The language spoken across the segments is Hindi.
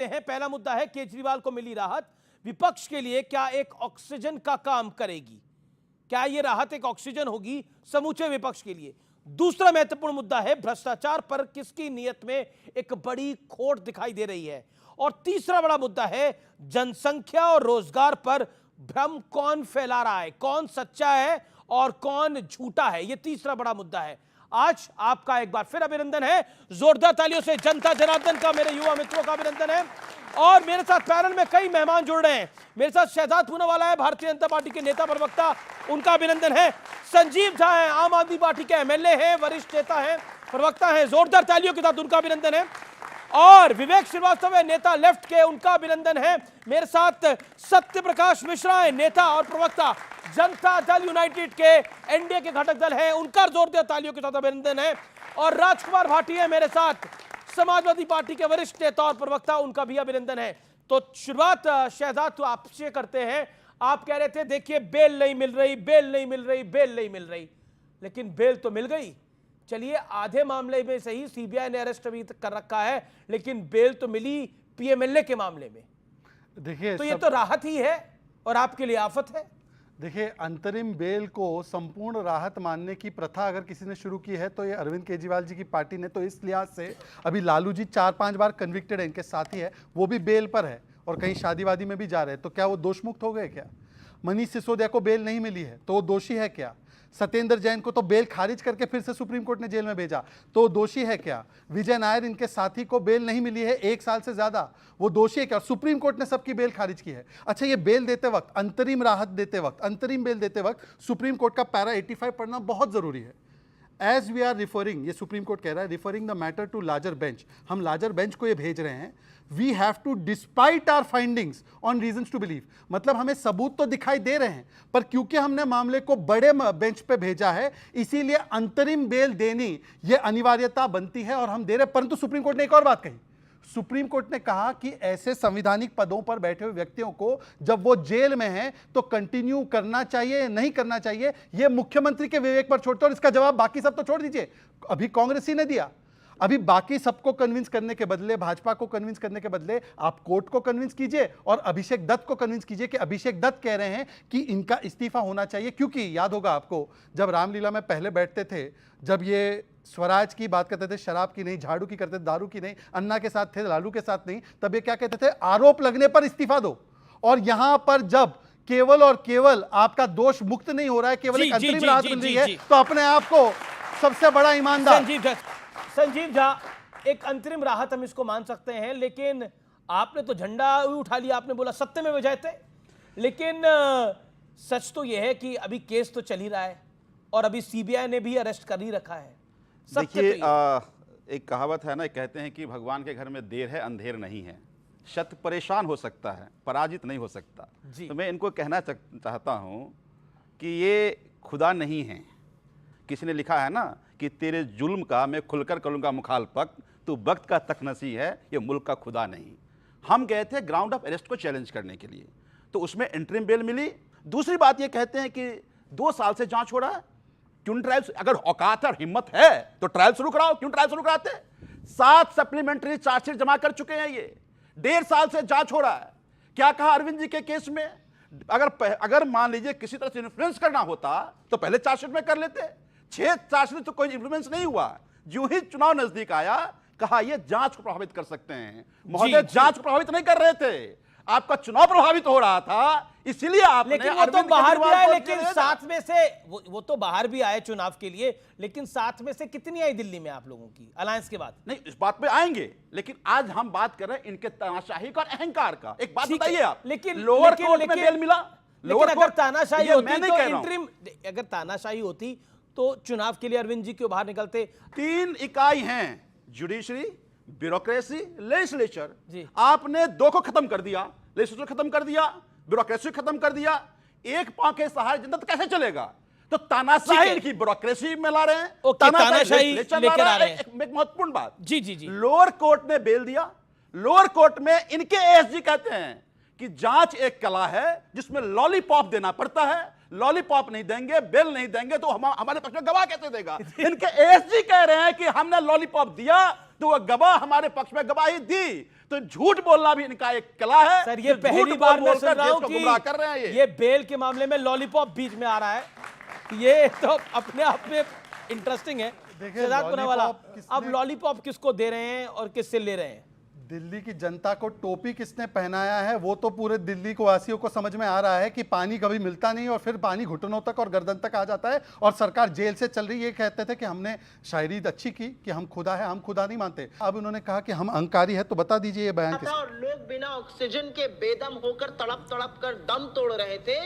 हैं। पहला मुद्दा है केजरीवाल को मिली राहत विपक्ष के लिए क्या एक ऑक्सीजन का काम करेगी, क्या यह राहत एक ऑक्सीजन होगी समूचे विपक्ष के लिए। दूसरा महत्वपूर्ण मुद्दा है भ्रष्टाचार पर किसकी नीयत में एक बड़ी खोट दिखाई दे रही है। और तीसरा बड़ा मुद्दा है जनसंख्या और रोजगार पर भ्रम कौन फैला रहा है, कौन सच्चा है और कौन झूठा है, यह तीसरा बड़ा मुद्दा है। आज आपका एक बार फिर अभिनंदन है, जोरदार तालियों से जनता जनार्दन का, मेरे युवा मित्रों का अभिनंदन है। और मेरे साथ पैनल में कई मेहमान जुड़ रहे हैं। मेरे साथ शहजाद पूनावाला है, भारतीय जनता पार्टी के नेता प्रवक्ता, उनका अभिनंदन है। संजीव झा है, आम आदमी पार्टी के एमएलए हैं, वरिष्ठ नेता हैं, प्रवक्ता हैं, जोरदार तालियों के साथ उनका अभिनंदन है। और विवेक श्रीवास्तव है, नेता लेफ्ट के, उनका अभिनंदन है। मेरे साथ सत्य प्रकाश मिश्रा है, नेता और प्रवक्ता जनता दल यूनाइटेड के एनडीए के घटक दल है, उनका जोरदार तालियों के साथ अभिनंदन है। और राजकुमार भाटी है मेरे साथ, समाजवादी पार्टी के वरिष्ठ नेता और प्रवक्ता, उनका भी अभिनंदन है। तो शुरुआत शहजाद तो आपसे करते हैं। आप कह रहे थे देखिए बेल नहीं मिल रही, बेल नहीं मिल रही, बेल नहीं मिल रही, लेकिन बेल तो मिल गई। चलिए आधे मामले में सही सीबीआई ने अरेस्ट अभी तक कर रखा है, लेकिन बेल तो मिली पीएमएलए के मामले में। देखिए तो ये तो राहत ही है और आपके लिए आफत है। देखिए, अंतरिम बेल को संपूर्ण राहत मानने की प्रथा अगर किसी ने शुरू की है तो ये अरविंद केजरीवाल जी की पार्टी ने। तो इस लिहाज से अभी लालू जी 4-5 बार कन्विक्टेड है, इनके साथी है, वो भी बेल पर है और कहीं शादी वादी में भी जा रहे हैं। तो क्या वो दोषमुक्त हो गए क्या? मनीष सिसोदिया को बेल नहीं मिली है तो वो दोषी है क्या? सत्येंद्र जैन को तो बेल खारिज करके फिर से सुप्रीम कोर्ट ने जेल में भेजा, तो वो दोषी है क्या? विजय नायर, इनके साथी को बेल नहीं मिली है 1 साल से ज्यादा, वो दोषी है क्या? सुप्रीम कोर्ट ने सबकी बेल खारिज की है। अच्छा, ये बेल देते वक्त, अंतरिम राहत देते वक्त, अंतरिम बेल देते वक्त सुप्रीम कोर्ट का पैरा 85 पढ़ना बहुत जरूरी है। एज वी आर रिफरिंग, ये सुप्रीम कोर्ट कह रहा है, referring the matter to larger bench, हम लार्जर बेंच को ये भेज रहे हैं। We have to despite our findings on reasons to believe, मतलब हमें सबूत तो दिखाई दे रहे हैं, पर क्योंकि हमने मामले को बड़े बेंच पे भेजा है इसीलिए अंतरिम बेल देनी ये अनिवार्यता बनती है और हम दे रहे हैं। परंतु सुप्रीम कोर्ट ने एक और बात कही, सुप्रीम कोर्ट ने कहा कि ऐसे संवैधानिक पदों पर बैठे हुए व्यक्तियों को जब वो जेल में हैं तो कंटिन्यू करना चाहिए, नहीं करना चाहिए, ये मुख्यमंत्री के विवेक पर छोड़ते। और इसका जवाब बाकी सब तो छोड़ दीजिए, अभी कांग्रेस ही ने दिया। अभी बाकी सबको कन्विंस करने के बदले, भाजपा को कन्विंस करने के बदले आप कोर्ट को कन्विंस कीजिए और अभिषेक दत्त को कन्विंस कीजिए कि अभिषेक दत्त कह रहे हैं कि इनका इस्तीफा होना चाहिए। क्योंकि याद होगा आपको, जब रामलीला में पहले बैठते थे, जब ये स्वराज की बात करते थे, शराब की नहीं, झाड़ू की करते थे, दारू की नहीं, अन्ना के साथ थे, लालू के साथ नहीं, तब ये क्या कहते थे? आरोप लगने पर इस्तीफा दो। और यहां पर जब केवल और केवल आपका दोष मुक्त नहीं हो रहा है, केवल एक अंतरिम राहत मिल रही है, तो अपने आप को सबसे बड़ा ईमानदार। संजीव झा, एक अंतरिम राहत हम इसको मान सकते हैं, लेकिन आपने तो झंडा उठा लिया, आपने बोला सत्य में विजय थे। लेकिन सच तो यह है कि अभी केस तो चल ही रहा है और अभी सीबीआई ने भी अरेस्ट कर ही रखा है। देखिए, एक कहावत है ना, कहते हैं कि भगवान के घर में देर है अंधेर नहीं है। शत्रु परेशान हो सकता है, पराजित नहीं हो सकता। तो मैं इनको कहना चाहता हूं कि ये खुदा नहीं है। किसी ने लिखा है ना कि तेरे जुल्म का मैं खुलकर करूंगा मुखालफत, तू वक्त का तकनसी है, ये मुल्क का खुदा नहीं। हम गए थे ग्राउंड ऑफ अरेस्ट को चैलेंज करने के लिए, तो उसमें इंटरिम बेल मिली। दूसरी बात ये कहते हैं कि 2 साल से जांच हो रहा है, क्यों ट्रायल? अगर औकात और हिम्मत है तो ट्रायल शुरू कराओ, क्यों ट्रायल शुरू कराते? 7 सप्लीमेंट्री चार्जशीट जमा कर चुके हैं, ये 1.5 साल से जांच हो रहा है। क्या कहा अरविंद जी के केस में? अगर मान लीजिए किसी तरह से इन्फ्लुएंस करना होता तो पहले चार्जशीट में कर लेते। 6 चार्जशीट तो कोई इन्फ्लुएंस नहीं हुआ। जो ही चुनाव नजदीक आया, कहा ये जांच को प्रभावित कर सकते हैं। महोदय, जांच को प्रभावित नहीं कर रहे थे, आपका चुनाव प्रभावित हो रहा था, इसीलिए आपने। लेकिन वो तो बाहर भी आए, लेकिन 7 में से वो तो बाहर भी आए चुनाव के लिए, लेकिन 7 में से कितनी आई दिल्ली में आप लोगों की अलायंस के बाद? नहीं, इस बात पे आएंगे, लेकिन आज हम बात कर रहे हैं इनके तानाशाही का और अहंकार का। एक बात बताइए आप, लेकिन लोअर कोर्ट में बेल मिला, लोअर अगर तानाशाही होती तो इंटरिम, अगर तानाशाही होती तो चुनाव के लिए अरविंद जी क्यों बाहर निकलते? 3 इकाई हैं, जुडिशरी, ब्यूरोक्रेसी, लेजिस्लेचर। आपने 2 को खत्म कर दिया, लेजिस्लेचर खत्म कर दिया, ब्यूरोक्रेसी खत्म कर दिया। एक पांव के सहारे जनता कैसे चलेगा? तो तानाशाही की ब्यूरोक्रेसी में ला रहे हैं, तानाशाही लेकर आ रहे हैं। एक महत्वपूर्ण बात, जी लोअर कोर्ट ने बेल दिया। लोअर कोर्ट में इनके एएसजी कहते हैं कि जांच एक कला है जिसमें लॉलीपॉप देना पड़ता है। लॉलीपॉप नहीं देंगे, बेल नहीं देंगे तो हमारे पक्ष में गवाह कैसे देगा? इनके एएसजी कह रहे हैं कि हमने लॉलीपॉप दिया तो वह गवाह हमारे पक्ष में गवाही दी। तो झूठ बोलना भी इनका एक कला है। सर ये झूठ पहली बोल बार मैं बोलकर सुन रहा देश हूं को गुमराह कर रहे हैं कि ये बेल के मामले में लॉलीपॉप बीच में आ रहा है, ये तो अपने आप में इंटरेस्टिंग है। देखिए, सिद्धार्थ पूनावाला, लॉलीपॉप किसने- अब लॉलीपॉप किसको दे रहे हैं और किससे ले रहे हैं? दिल्ली की जनता को टोपी किसने पहनाया है वो तो पूरे दिल्ली को वासियों को समझ में आ रहा है कि पानी कभी मिलता नहीं और फिर पानी घुटनों तक और गर्दन तक आ जाता है और सरकार जेल से चल रही है। ये कहते थे कि हमने शायरी अच्छी की कि हम खुदा है, हम खुदा नहीं मानते। अब उन्होंने कहा कि हम अहंकारी है, तो बता दीजिए ये बयान किस। और लोग बिना ऑक्सीजन के बेदम होकर तड़प तड़प कर दम तोड़ रहे थे,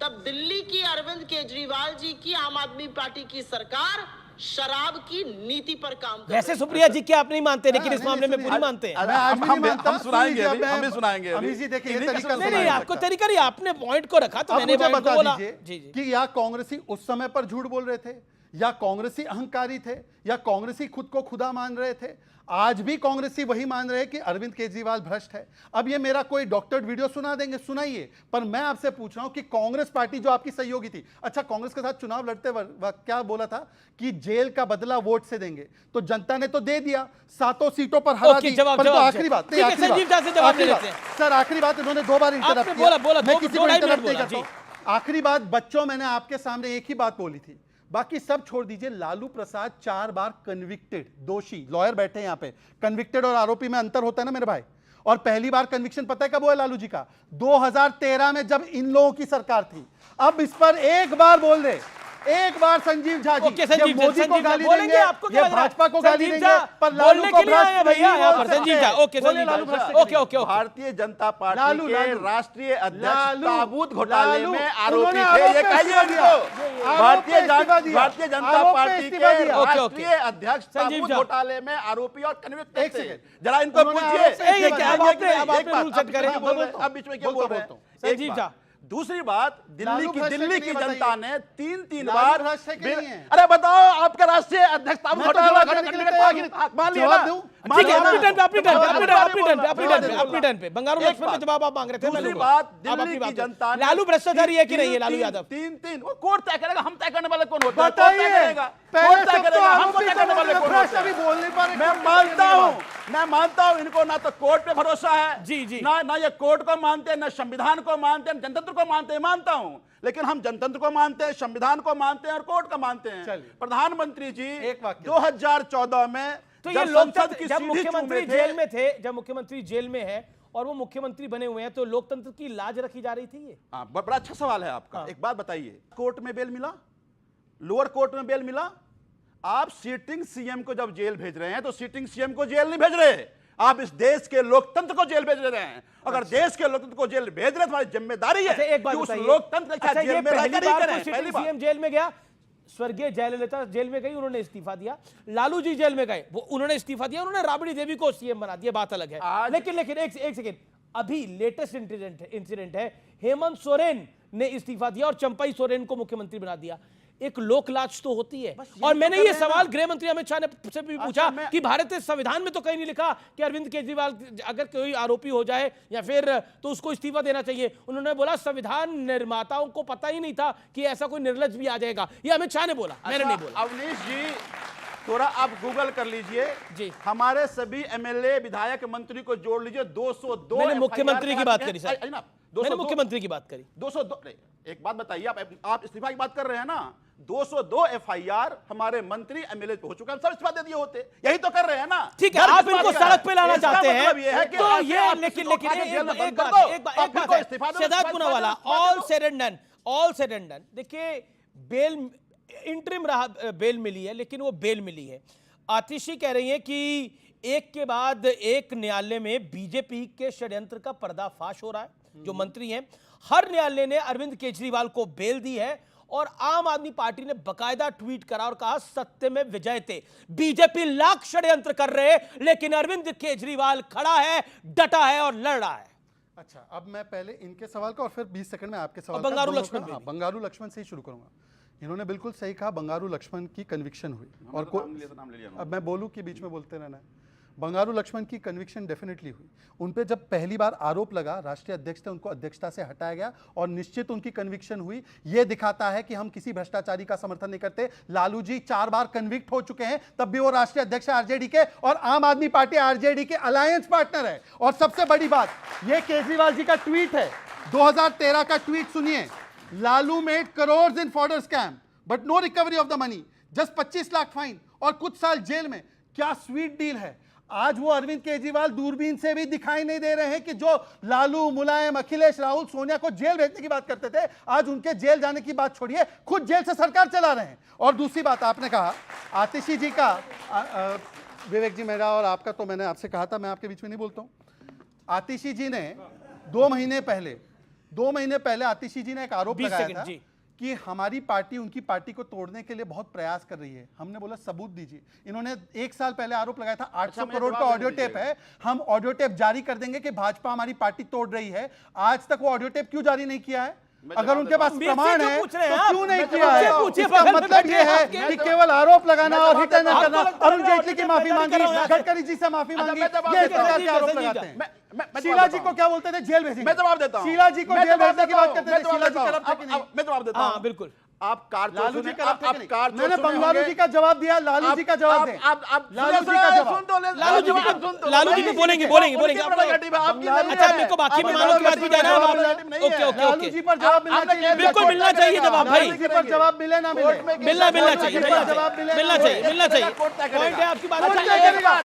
तब दिल्ली की अरविंद केजरीवाल जी की आम आदमी पार्टी की सरकार शराब की नीति पर काम कर वैसे रही है। सुप्रिया जी क्या आप नहीं मानते, लेकिन इस नहीं, मामले में सुनिए, पूरी मानते हैं। मैं आज भी नहीं हम मानता। सुनाएंगे सुनिए, अभी, मैं- हम भी सुनाएंगे अभी। अमीर जी देखिए, ये इन्हीं का तरीका सुनाएंगे। नहीं नहीं, आपको तरीका नहीं, आपने पॉइंट को रखा तो अब मैंने मुझे पॉइंट को बता बोला। दीजिए जी जी। कि या कांग्रेसी उस समय पर झूठ बोल रहे थे, या कांग्रेसी अहंकारी थे, या कांग्रेसी खुद को खुदा मान रहे थे। आज भी कांग्रेसी वही मान रहे हैं कि अरविंद केजरीवाल भ्रष्ट है। अब ये मेरा कोई डॉक्टर्ड वीडियो सुना देंगे, सुनाइए, पर मैं आपसे पूछ रहा हूं कि कांग्रेस पार्टी जो आपकी सहयोगी थी, अच्छा कांग्रेस के साथ चुनाव लड़ते वक्त क्या बोला था कि जेल का बदला वोट से देंगे, तो जनता ने तो दे दिया, 7 सीटों पर हरा ओके, दी। जवाब, परंतु जवाब, आखिरी बात, ठीक है, आखिरी संजीव बात, झा से जवाब आखिरी ले बात, लेते हैं। सर आखिरी बात, इन्होंने 2 बार इंटरप्ट आपने किया। बोला, मैं दो किसी ढाई को मिनट इंटरप्ट नहीं बोला, करता हूं। आखिरी बात, बच्चों मैंने आपके सामने एक ही बात बोली थी, बाकी सब छोड़ दीजिए। लालू प्रसाद 4 बार कन्विक्टेड दोषी, लॉयर बैठे हैं यहाँ पे, कन्विक्टेड और आरोपी में अंतर होता है ना मेरे भाई। और पहली बार कन्विक्शन पता है कब हुआ लालू जी का? 2013 में, जब इन लोगों की सरकार थी। अब इस पर एक बार बोल रहे, एक बार संजीव झा जी, ओके, संजीव ये झा, मोदी को संजीव झा, गाली बोलेंगे, देंगे, आपको क्या ये लग रहा है? भाजपा को गाली संजीव देंगे, झा पर लालू बोलने को के लिए आए हैं भ्रष्ट भैया नहीं यहाँ बोल पर। संजीव झा, सकते। ओके, बोले संजीव लालू झा, भ्रष्ट ओके नहीं। Okay okay. Bharatiya Janata party Lalu, के लालू, राष्ट्रीय अध्यक्ष लालू, ताबूत घोटाले लालू, में आरोपी उन्होंने थे। आरोप ये पे कहिए इस्तीफा दिया। उनको। आरोप पे इस्तीफा दिया। भारतीय जनता आरोप पे पार्टी इस्तीफा के दिया। ओके, राष्ट्रीय अध्यक्ष संजीव ताबूत झा। घोटाले में आरोपी और कन्विक्ट एक थे। सेकंड। जरा इनको उन्होंने पूछिए। आरोप पे ये क्या, अब आपने एक बात, रूल सेट करेंगे, अब बोलते अब बीच में क्या बोलता बोल रहे हैं? हूं। एक संजीव बात। झा। दूसरी बात, लालू भ्रष्ट है दिल्ली कि की नहीं जनता बताइए? ने 3 लालू बार भ्रष्ट है कि नहीं है? अरे बताओ, आपका राष्ट्रीय अध्यक्ष ताबूत मैं तो घोटाला जवाब का देने के लिए कन्विक्ट तैयार था कि हूं। नहीं? मान लिया जवाब ना? दूं? मान ठीक है, लिया ना? अपनी टर्न पे, अपनी टर्न पे, अपनी टर्न पे, अपनी टर्न पे, अपनी टर्न पे, बोल अपनी रहा। टर्न पे। बंगारू एक लक्ष्मण पे बात। जवाब आप मांग रहे थे, मैं दूसरी लूंगा। बात, आप दिल्ली अपनी की बात जनता ने लालू भ्रष्टाचारी है कि नहीं है लालू यादव? तीन वो कोर्ट तय करेगा, हम तय करने वाले कौन होता है? कोर्ट बताइए, तय करेगा, पहले कोर्ट तय सब तो करेगा, हम आरोपी तय करने वाले थे, कौन भ्रष्ट होते अभी हैं? बोल नहीं पा रहे। मैं मानता हूं इनको ना तो कोर्ट पे भरोसा है, जी, जी। ना ये कोर्ट को मानते हैं, ना संविधान को मानते हैं, जनतंत्र को मानते हैं, मानता हूं। लेकिन हम जनतंत्र को मानते हैं, संविधान को मानते हैं और कोर्ट को मानते हैं। चलिए। प्रधानमंत्री जी एक वाक्य। 2014 में तो ये जब लोकतंत्र, संसद की जब सीढ़ी मुख्यमंत्री चूमे थे, जेल में थे, जब मुख्यमंत्री जेल में है और वो मुख्यमंत्री बने हुए हैं, तो लोकतंत्र की लाज रखी जा रही थी ये? हाँ, बड़ा अच्छा सवाल है आपका। एक बात बताइए, कोर्ट में बेल मिला, लोअर कोर्ट में बेल मिला। आप सीटिंग सीएम को जब जेल भेज रहे हैं तो सीटिंग सीएम को जेल नहीं भेज रहे, आप इस देश के लोकतंत्र को जेल भेज रहे हैं। अगर देश के लोकतंत्र को जेल भेज रहे हैं, तुम्हारी जिम्मेदारी है अच्छा, एक बात कि उस बताइए। लोकतंत्र के साथ अच्छा, जेल ये में पहली रहकर ही बार करें। कोई पहली सिटिंग बात। सीएम जेल में गया, स्वर्गीय जयललिता जेल में गई, उन्होंने इस्तीफा दिया। लालू जी जेल में गए, वो उन्होंने इस्तीफा दिया, उन्होंने राबड़ी देवी को सीएम बना दिया, बात अलग है। आज- लेकिन एक सेकंड, अभी लेटेस्ट इंसिडेंट है, हेमंत सोरेन ने इस्तीफा दिया और चंपई सोरेन को मुख्यमंत्री बना दिया। एक लोक लाज तो होती है। यही और तो मैंने कर ये रहे हैं सवाल ना। गृह मंत्री अमित शाह ने से भी पूछा मैं- कि भारतीय संविधान में तो कहीं नहीं लिखा कि अरविंद केजरीवाल अगर कोई आरोपी हो जाए या फिर तो उसको इस्तीफा देना चाहिए। उन्होंने बोला संविधान निर्माताओं को पता ही नहीं था कि ऐसा कोई निर्लज भी आ जाएगा। ये अमित शाह ने बोला, मैंने नहीं बोला। अवनीश जी, थोड़ा आप गूगल कर लीजिए जी। हमारे सभी एमएलए, विधायक, मंत्री को जोड़ लीजिए। 202 मैंने FIR मुख्यमंत्री की बात करी सर, आई ना, मैंने 202 मुख्यमंत्री की बात करी। 202 नहीं, एक बात बताइए, आप इस्तीफा की बात कर रहे हैं ना, 202 FIR हमारे मंत्री एमएलए हो चुके हैं, सब इस्तीफा दे दिए होते। यही तो कर रहे हैं ना। ठीक है, डर आप किस इनको बात का है? सड़क पे लाना इसका चाहते मतलब ये है हैं कि तो ऐसे ये आप लेकिन किसी को उठा के जेल में बंद एक कर बात दो, है, आप फिर बात को है, इस्तीफा दो, सिद्धार्थ इस्तीफा दो, पूनावाला, इस्तीफा ऑल दो। सेड एंड डन, देखिए बेल इंटरिम बेल मिली है, लेकिन वो बेल मिली है। आतिशी कह रही है कि एक के बाद एक न्यायालय में बीजेपी के षड्यंत्र का पर्दाफाश हो रहा है। जो मंत्री हैं, हर न्यायालय ने अरविंद केजरीवाल को बेल दी है और आम आदमी पार्टी ने बकायदा ट्वीट करा और कहा सत्य में विजय थे, बीजेपी लाख षड्यंत्र कर रहे लेकिन अरविंद केजरीवाल खड़ा है, डटा है और लड़ रहा है। अच्छा, अब मैं पहले इनके सवाल का और फिर 20 सेकंड में आपके सवाल और बंगारू दोनों लक्ष्मण का- भी। हाँ, बंगारू लक्ष्मण से ही शुरू करूंगा। इन्होंने बिल्कुल सही कहा, बंगारू लक्ष्मण की कन्विक्शन हुई और नाम ले लिया ना। अब मैं बोलूं कि बीच में बोलते रहना है। बंगारू लक्ष्मण की कन्विक्शन डेफिनेटली हुई। उन पे जब पहली बार आरोप लगा, राष्ट्रीय अध्यक्ष थे, उनको अध्यक्षता से हटाया गया और निश्चित उनकी कन्विक्शन हुई। यह दिखाता है कि हम किसी भ्रष्टाचारी का समर्थन नहीं करते। लालू जी 4 बार कन्विक्ट हो चुके हैं, तब भी वो राष्ट्रीय अध्यक्ष है आरजेडी के, और आम आदमी पार्टी आरजेडी के अलायंस पार्टनर है। और सबसे बड़ी बात, यह केजरीवाल जी का ट्वीट है, 2013 का ट्वीट सुनिए। Lalu made crore in fodder scam but no recovery of the money, just 25 lakh fine और कुछ साल जेल में। क्या स्वीट डील है। आज वो अरविंद केजरीवाल दूरबीन से भी दिखाई नहीं दे रहे हैं कि जो लालू, मुलायम, अखिलेश, राहुल, सोनिया को जेल भेजने की बात करते थे, आज उनके जेल जाने की बात छोड़िए, खुद जेल से सरकार चला रहे हैं। और दूसरी बात आपने कहा आतिशी जी का, विवेक जी मेरा और आपका तो मैंने आपसे कहा था, मैं आपके बीच में नहीं बोलता हूं। आतिशी जी ने 2 महीने पहले आतिशी जी ने एक आरोप लगाया था कि हमारी पार्टी उनकी पार्टी को तोड़ने के लिए बहुत प्रयास कर रही है। हमने बोला सबूत दीजिए। इन्होंने 1 साल पहले आरोप लगाया था 800 करोड़ का ऑडियो टेप है, हम ऑडियो टेप जारी कर देंगे कि भाजपा हमारी पार्टी तोड़ रही है। आज तक वो ऑडियो टेप क्यों जारी नहीं किया है? अगर उनके पास प्रमाण है तो क्यों नहीं किया है? इसका मतलब ये है कि केवल आरोप लगाना और हिट एंड रन करना, अरुण जेटली की माफी मांगी, गडकरी जी से माफी मांगी, ये इस प्रकार के आरोप लगाते हैं। शीला जी को क्या बोलते थे? जेल भेजेंगे। मैं जवाब देता हूं। शीला जी को जेल भेजने की बात करते थे। शीला जी मैं जवाब देता हूं। बिल्कुल। आप कार लालू जी का मैंने बंगारू जी का जवाब दिया, लालू जी का जवाब दें। लालू जी का जवाब, लालू जी को बोलेंगे। अच्छा, मेरे को बाकी मेहमानों की बात भी जाना है। ओके। लालू जी पर जवाब मिलना चाहिए। बिल्कुल मिलना चाहिए जवाब भाई। लालू जी पर जवाब मिले ना मिले, मिलना चाहिए। जवाब मिलना चाहिए। पॉइंट है आपकी बात।